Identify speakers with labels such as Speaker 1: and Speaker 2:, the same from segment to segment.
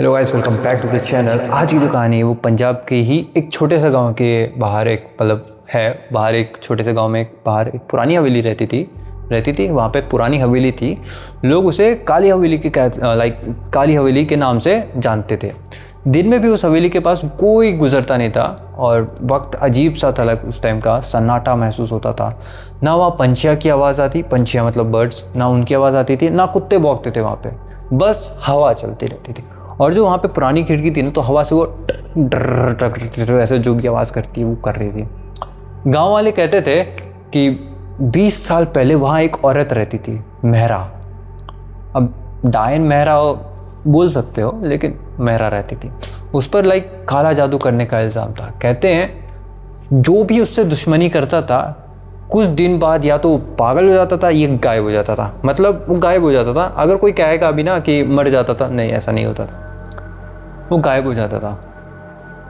Speaker 1: Hello guys, welcome back to the channel. आज की जो कहानी है वो पंजाब के ही एक छोटे से गांव के बाहर बाहर एक छोटे से गांव में बाहर एक पुरानी हवेली रहती थी। वहाँ पे एक पुरानी हवेली थी। लोग उसे काली हवेली काली हवेली के नाम से जानते थे। दिन में भी उस हवेली के पास कोई गुजरता नहीं था और वक्त अजीब सा था। उस टाइम का सन्नाटा महसूस होता था। ना वहाँ पंछियों की आवाज़ आती, पंछियाँ मतलब बर्ड्स, ना उनकी आवाज़ आती थी, ना कुत्ते भौंकते थे। वहाँ पे बस हवा चलती रहती थी। और जो वहाँ पे पुरानी खिड़की थी ना, तो हवा से वो डर ऐसे जो भी आवाज़ करती है वो कर रही थी। गांव वाले कहते थे कि 20 साल पहले वहाँ एक औरत रहती थी, मेहरा। अब डायन मेहरा बोल सकते हो, लेकिन मेहरा रहती थी। उस पर काला जादू करने का इल्ज़ाम था। कहते हैं जो भी उससे दुश्मनी करता था कुछ दिन बाद या तो पागल हो जाता था या गायब हो जाता था। मतलब वो गायब हो जाता था। अगर कोई कहेगा भी ना कि मर जाता था, नहीं, ऐसा नहीं होता था, वो गायब हो जाता था।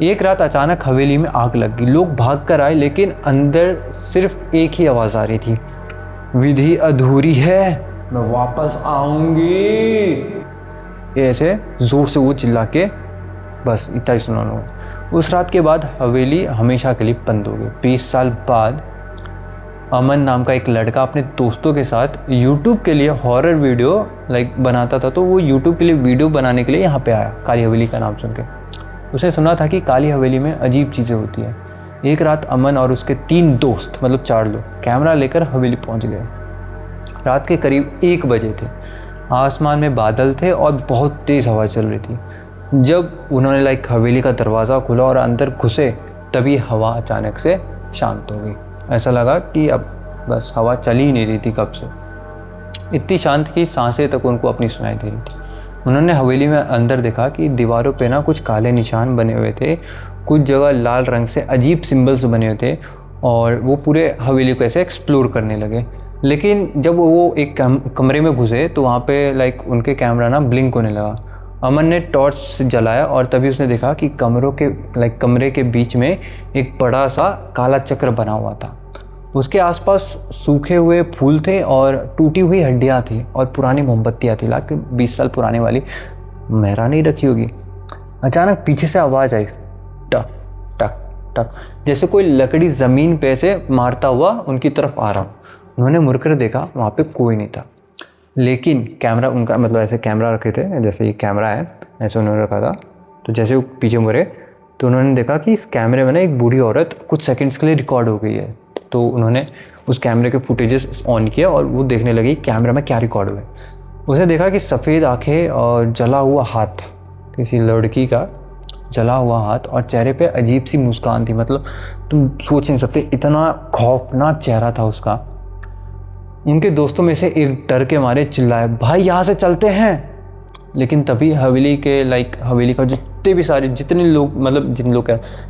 Speaker 1: एक रात अचानक हवेली में आग लग गई। लोग भाग कर आए, लेकिन अंदर सिर्फ एक ही आवाज़ आ रही थी, विधि अधूरी है, मैं वापस आऊंगी। ऐसे जोर से वो चिल्ला के बस इतना ही सुना उन्होंने। उस रात के बाद हवेली हमेशा के लिए बंद हो गई। 20 साल बाद अमन नाम का एक लड़का अपने दोस्तों के साथ YouTube के लिए हॉरर वीडियो बनाता था। तो वो YouTube के लिए वीडियो बनाने के लिए यहाँ पे आया, काली हवेली का नाम सुन के। उसने सुना था कि काली हवेली में अजीब चीज़ें होती हैं। एक रात अमन और उसके 3 दोस्त मतलब 4 लोग कैमरा लेकर हवेली पहुँच गए। रात के करीब 1 बजे थे। आसमान में बादल थे और बहुत तेज़ हवा चल रही थी। जब उन्होंने हवेली का दरवाज़ा खोला और अंदर घुसे, तभी हवा अचानक से शांत हो गई। ऐसा लगा कि अब बस हवा चल ही नहीं रही थी कब से। इतनी शांत कि सांसें तक उनको अपनी सुनाई दे रही थी। उन्होंने हवेली में अंदर देखा कि दीवारों पे ना कुछ काले निशान बने हुए थे, कुछ जगह लाल रंग से अजीब सिंबल्स बने हुए थे। और वो पूरे हवेली को ऐसे एक्सप्लोर करने लगे। लेकिन जब वो एक कमरे में घुसे तो वहाँ पे उनके कैमरा ना ब्लिंक होने लगा। अमन ने टॉर्च जलाया और तभी उसने देखा कि कमरे के बीच में एक बड़ा सा काला चक्र बना हुआ था। उसके आसपास सूखे हुए फूल थे और टूटी हुई हड्डियाँ थी और पुरानी मोमबत्तियाँ थी। 20 साल पुरानी वाली, मेहरा नहीं रखी होगी। अचानक पीछे से आवाज़ आई, टक टक टक, जैसे कोई लकड़ी ज़मीन पे से मारता हुआ उनकी तरफ आ रहा। उन्होंने मुड़कर देखा, वहाँ पे कोई नहीं था। लेकिन कैमरा उनका ऐसे कैमरा रखे थे, जैसे ये कैमरा है ऐसे उन्होंने रखा था। तो जैसे वो पीछे मुड़े तो उन्होंने देखा कि इस कैमरे में ना एक बूढ़ी औरत कुछ सेकंड्स के लिए रिकॉर्ड हो गई है। तो उन्होंने उस कैमरे के फुटेजेस ऑन किया और वो देखने लगी कैमरा में क्या रिकॉर्ड हुआ है। उसने देखा कि सफ़ेद आंखें और जला हुआ हाथ, किसी लड़की का जला हुआ हाथ, और चेहरे पे अजीब सी मुस्कान थी। मतलब तुम सोच नहीं सकते, इतना खौफनाक चेहरा था उसका। उनके दोस्तों में से एक डर के मारे चिल्लाया, भाई यहाँ से चलते हैं। लेकिन तभी हवेली का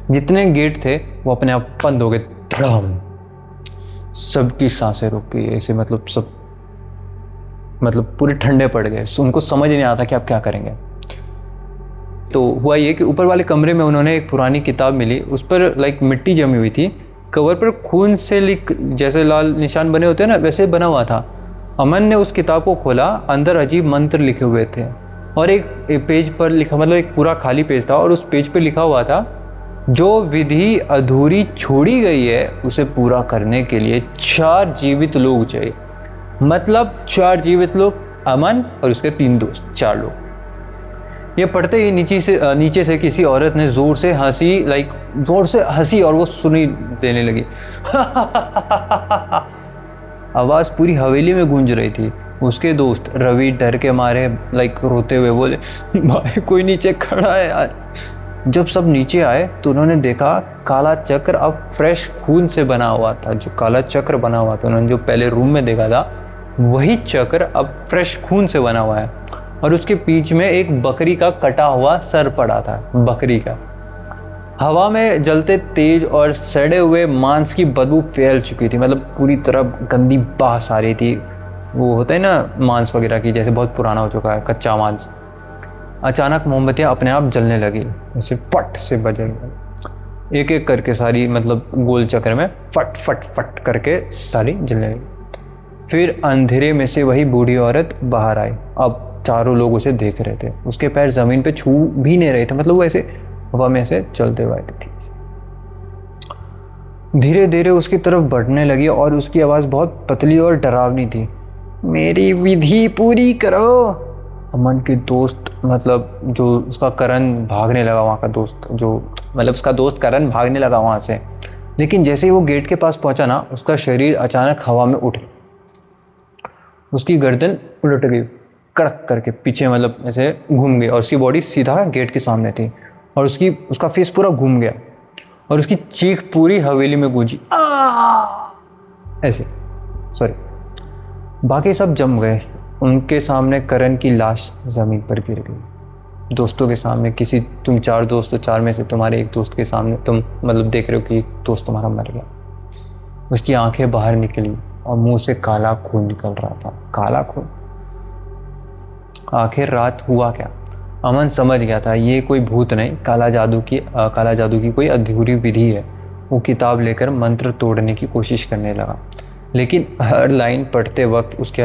Speaker 1: जितने गेट थे वो अपने आप बंद हो गए। धड़ाम, सबकी सांसें रुक गई ऐसे। सब पूरे ठंडे पड़ गए। उनको समझ नहीं आता कि आप क्या करेंगे। तो हुआ ये कि ऊपर वाले कमरे में उन्होंने एक पुरानी किताब मिली। उस पर मिट्टी जमी हुई थी। कवर पर खून से जैसे लाल निशान बने होते हैं ना, वैसे बना हुआ था। अमन ने उस किताब को खोला। अंदर अजीब मंत्र लिखे हुए थे और एक पेज पर लिखा, एक पूरा खाली पेज था और उस पेज पे लिखा हुआ था, जो विधि अधूरी छोड़ी गई है उसे पूरा करने के लिए 4 जीवित लोग चाहिए। 4 जीवित लोग, अमन और उसके 3 दोस्त, 4 लोग। ये पढ़ते ही नीचे से किसी औरत ने जोर से हंसी और वो सुनी देने लगी। आवाज़ पूरी हवेली में गूंज रही थी। उसके दोस्त रवि डर के मारे रोते हुए बोले, भाई कोई नीचे खड़ा है यार। जब सब नीचे आए तो उन्होंने देखा काला चक्र अब फ्रेश खून से बना हुआ था। जो काला चक्र बना हुआ था, उन्होंने जो पहले रूम में देखा था, वही चक्र अब फ्रेश खून से बना हुआ है। और उसके बीच में एक बकरी का कटा हुआ सर पड़ा था, बकरी का। हवा में जलते तेज और सड़े हुए मांस की बदबू फैल चुकी थी। पूरी तरह गंदी बास आ रही थी। वो होता है ना मांस वगैरह की, जैसे बहुत पुराना हो चुका है कच्चा मांस। अचानक मोमबत्तियाँ अपने आप जलने लगी, ऐसे फट से बजने, एक एक करके सारी गोल चक्र में फट फट फट करके सारी जलने लगी। फिर अंधेरे में से वही बूढ़ी औरत बाहर आई। अब चारों लोग उसे देख रहे थे। उसके पैर ज़मीन पे छू भी नहीं रहे थे, मतलब वो ऐसे हवा में ऐसे चलते हुए आए थे। ठीक से धीरे धीरे उसकी तरफ बढ़ने लगी और उसकी आवाज़ बहुत पतली और डरावनी थी। मेरी विधि पूरी करो। अमन के दोस्त, मतलब जो उसका करण भागने लगा, वहाँ का दोस्त, जो मतलब उसका दोस्त करण भागने लगा वहाँ से। लेकिन जैसे ही वो गेट के पास पहुँचा ना, उसका शरीर अचानक हवा में उठ, उसकी गर्दन उलट गई कड़क करके पीछे, मतलब ऐसे घूम गई और उसकी बॉडी सीधा गेट के सामने थी और उसका फेस पूरा घूम गया और उसकी चीख पूरी हवेली में गूंजी, ऐसे। सॉरी, बाकी सब जम गए। उनके सामने करण की लाश ज़मीन पर गिर गई। दोस्तों के सामने, किसी, तुम 4 दोस्त हो, 4 में से तुम्हारे एक दोस्त के सामने तुम मतलब देख रहे हो कि एक दोस्त तुम्हारा मर गया। उसकी आंखें बाहर निकली और मुंह से काला खून निकल रहा था। काला खून। आखिर रात हुआ क्या? अमन समझ गया था ये कोई भूत नहीं, काला जादू की कोई अधूरी विधि है। वो किताब लेकर मंत्र तोड़ने की कोशिश करने लगा, लेकिन हर लाइन पढ़ते वक्त उसके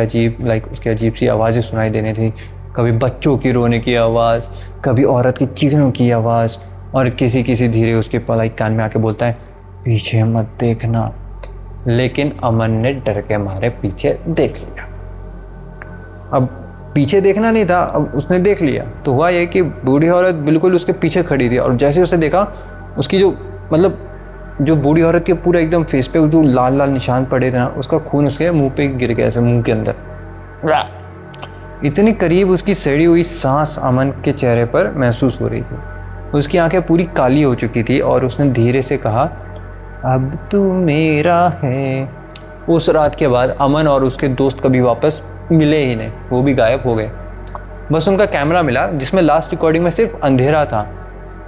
Speaker 1: अजीब सी आवाज़ें सुनाई देने थी। कभी बच्चों की रोने की आवाज़, कभी औरत की चीखने की आवाज़, और किसी धीरे उसके कान में आके बोलता है, पीछे मत देखना। लेकिन अमन ने डर के मारे पीछे देख लिया। अब पीछे देखना नहीं था, अब उसने देख लिया तो हुआ ये कि बूढ़ी औरत बिल्कुल उसके पीछे खड़ी थी और जैसे उसे देखा, उसकी जो बूढ़ी औरत के पूरा एकदम फेस पे जो लाल लाल निशान पड़े थे ना, उसका खून उसके मुंह पे गिर गया, ऐसे मुंह के अंदर। इतनी करीब उसकी सड़ी हुई सांस अमन के चेहरे पर महसूस हो रही थी। उसकी आंखें पूरी काली हो चुकी थी और उसने धीरे से कहा, अब तू मेरा है। उस रात के बाद अमन और उसके दोस्त कभी वापस मिले ही नहीं, वो भी गायब हो गए। बस उनका कैमरा मिला जिसमें लास्ट रिकॉर्डिंग में सिर्फ अंधेरा था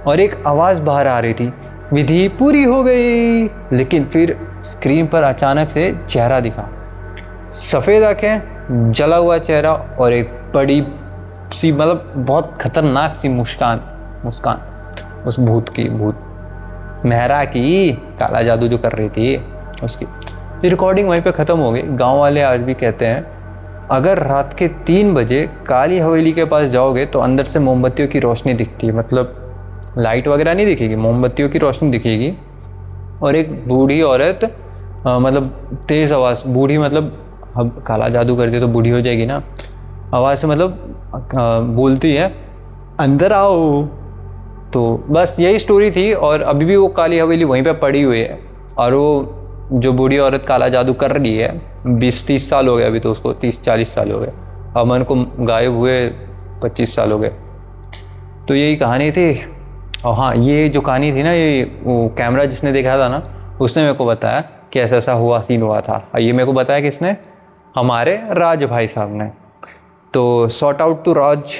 Speaker 1: और एक आवाज़ बाहर आ रही थी, विधि पूरी हो गई। लेकिन फिर स्क्रीन पर अचानक से चेहरा दिखा, सफ़ेद आंखें, जला हुआ चेहरा और एक बड़ी सी, मतलब बहुत खतरनाक सी मुस्कान उस भूत मेहरा की, काला जादू जो कर रही थी उसकी। फिर रिकॉर्डिंग वहीं पे ख़त्म हो गई। गांव वाले आज भी कहते हैं, अगर रात के 3 बजे काली हवेली के पास जाओगे तो अंदर से मोमबत्तियों की रोशनी दिखती है, मतलब लाइट वगैरह नहीं दिखेगी, मोमबत्तियों की रोशनी दिखेगी। और एक बूढ़ी औरत, मतलब तेज़ आवाज़, बूढ़ी मतलब अब काला जादू करती तो बूढ़ी हो जाएगी ना, आवाज़ से मतलब बोलती है, अंदर आओ। तो बस यही स्टोरी थी और अभी भी वो काली हवेली वहीं पे पड़ी हुई है और वो जो बूढ़ी औरत काला जादू कर रही है, 20-30 साल हो गए अभी तो उसको, 30-40 साल हो गए। अमन को गायब हुए 25 साल हो गए। तो यही कहानी थी। और हाँ, ये जो कहानी थी ना, ये वो कैमरा जिसने देखा था ना, उसने मेरे को बताया कि ऐसा ऐसा हुआ, सीन हुआ था। ये मेरे को बताया किसने? हमारे राज भाई साहब ने। तो शॉर्ट आउट टू राज,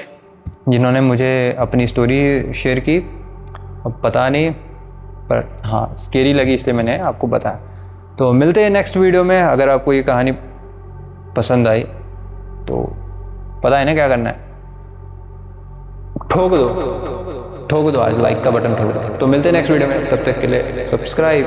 Speaker 1: जिन्होंने मुझे अपनी स्टोरी शेयर की। अब पता नहीं, पर हाँ स्केरी लगी इसलिए मैंने आपको बताया। तो मिलते हैं नेक्स्ट वीडियो में। अगर आपको ये कहानी पसंद आई तो पता है ना क्या करना है, ठोक दो आज लाइक का बटन ठोक दो। तो मिलते हैं नेक्स्ट वीडियो में, तब तक के लिए सब्सक्राइब।